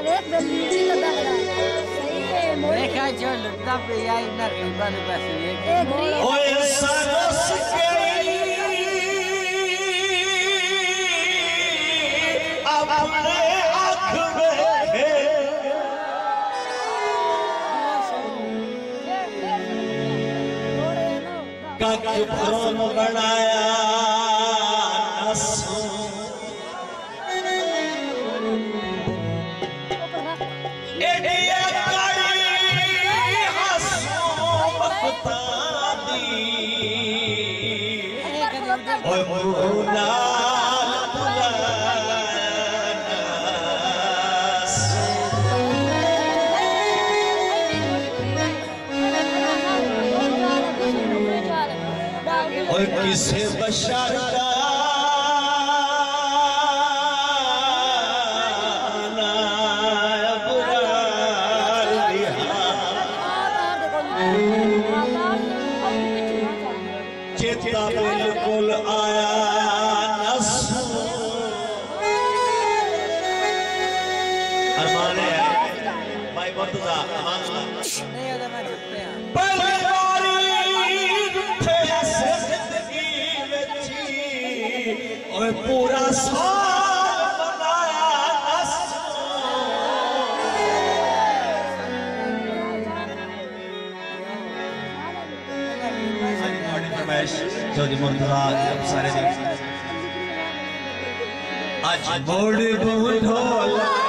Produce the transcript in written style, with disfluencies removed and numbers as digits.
देख बेलूची तो दबड़ा सही है मोड़ देखा जो लुटना पे या इतना गरीबा ने बस ये ओए सरस के अपने आँख में कक भ्रम बनाया नसों एडिया कड़ी हंसों बकता दी ओए मुना और किसे बशर का चेता बिल्कुल आया अरमान है भाई मुर्तजा नहीं अगर मैं चुपते हैं और पूरा साल बनाया चौधरी मुर्तजा सारे आज बोड़ बहुत ढोला